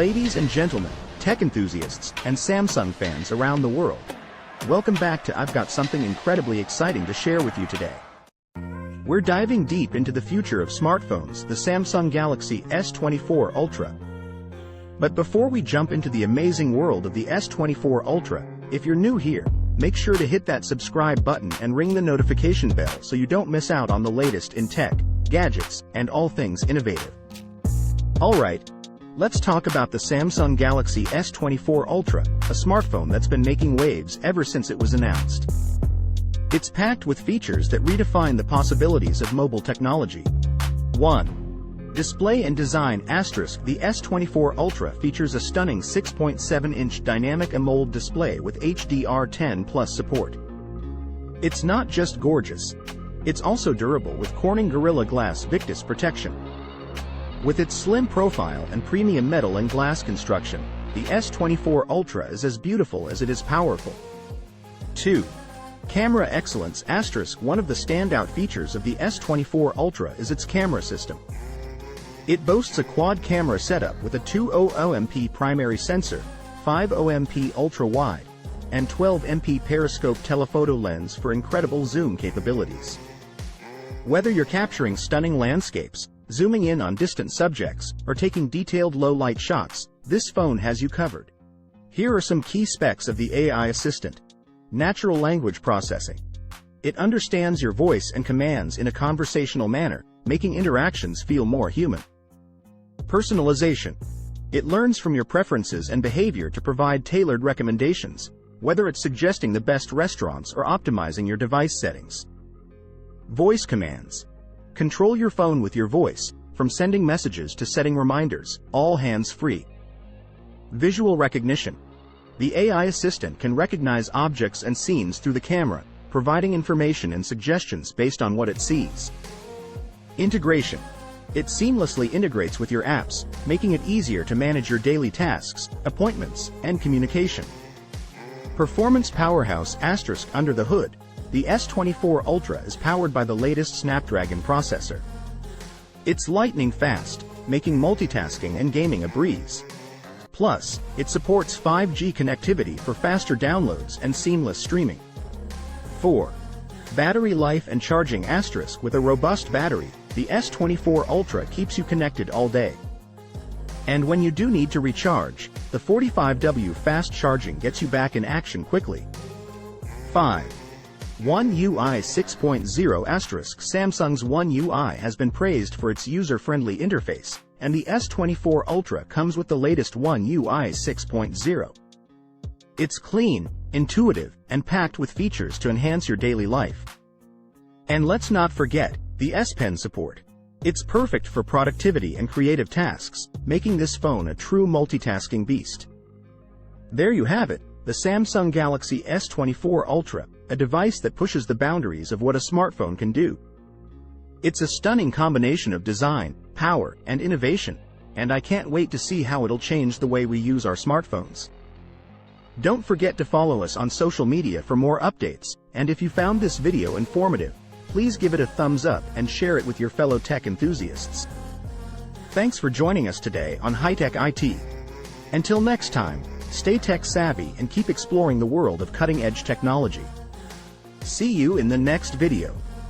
Ladies and gentlemen, tech enthusiasts, and Samsung fans around the world, welcome back to I've got something incredibly exciting to share with you today. We're diving deep into the future of smartphones, the Samsung Galaxy S24 Ultra. But before we jump into the amazing world of the S24 Ultra, if you're new here, make sure to hit that subscribe button and ring the notification bell so you don't miss out on the latest in tech, gadgets, and all things innovative. Alright, let's talk about the Samsung Galaxy S24 Ultra, a smartphone that's been making waves ever since it was announced. It's packed with features that redefine the possibilities of mobile technology. 1. Display and design. The S24 Ultra features a stunning 6.7-inch dynamic AMOLED display with HDR10+ support. It's not just gorgeous, it's also durable with Corning Gorilla Glass Victus protection. With its slim profile and premium metal and glass construction, the S24 Ultra is as beautiful as it is powerful. 2. Camera excellence. One of the standout features of the S24 Ultra is its camera system. It boasts a quad camera setup with a 200MP primary sensor, 500MP ultra-wide, and 12MP periscope telephoto lens for incredible zoom capabilities. Whether you're capturing stunning landscapes, zooming in on distant subjects, or taking detailed low-light shots, this phone has you covered. Here are some key specs of the AI assistant. Natural language processing. It understands your voice and commands in a conversational manner, making interactions feel more human. Personalization. It learns from your preferences and behavior to provide tailored recommendations, whether it's suggesting the best restaurants or optimizing your device settings. Voice commands. Control your phone with your voice, from sending messages to setting reminders, all hands-free. Visual recognition. The AI assistant can recognize objects and scenes through the camera, providing information and suggestions based on what it sees. Integration. It seamlessly integrates with your apps, making it easier to manage your daily tasks, appointments, and communication. Performance powerhouse. Under the hood, the S24 Ultra is powered by the latest Snapdragon processor. It's lightning fast, making multitasking and gaming a breeze. Plus, it supports 5G connectivity for faster downloads and seamless streaming. 4. Battery life and charging. With a robust battery, the S24 Ultra keeps you connected all day. And when you do need to recharge, the 45W fast charging gets you back in action quickly. 5. One UI 6.0 *. Samsung's One UI has been praised for its user-friendly interface, and the S24 Ultra comes with the latest One UI 6.0. It's clean, intuitive, and packed with features to enhance your daily life. And let's not forget the S Pen support. It's perfect for productivity and creative tasks, making this phone a true multitasking beast. There you have it, the Samsung Galaxy S24 Ultra, a device that pushes the boundaries of what a smartphone can do. It's a stunning combination of design, power, and innovation, and I can't wait to see how it'll change the way we use our smartphones. Don't forget to follow us on social media for more updates, and if you found this video informative, please give it a thumbs up and share it with your fellow tech enthusiasts. Thanks for joining us today on High Tech IT. Until next time, stay tech savvy and keep exploring the world of cutting-edge technology. See you in the next video.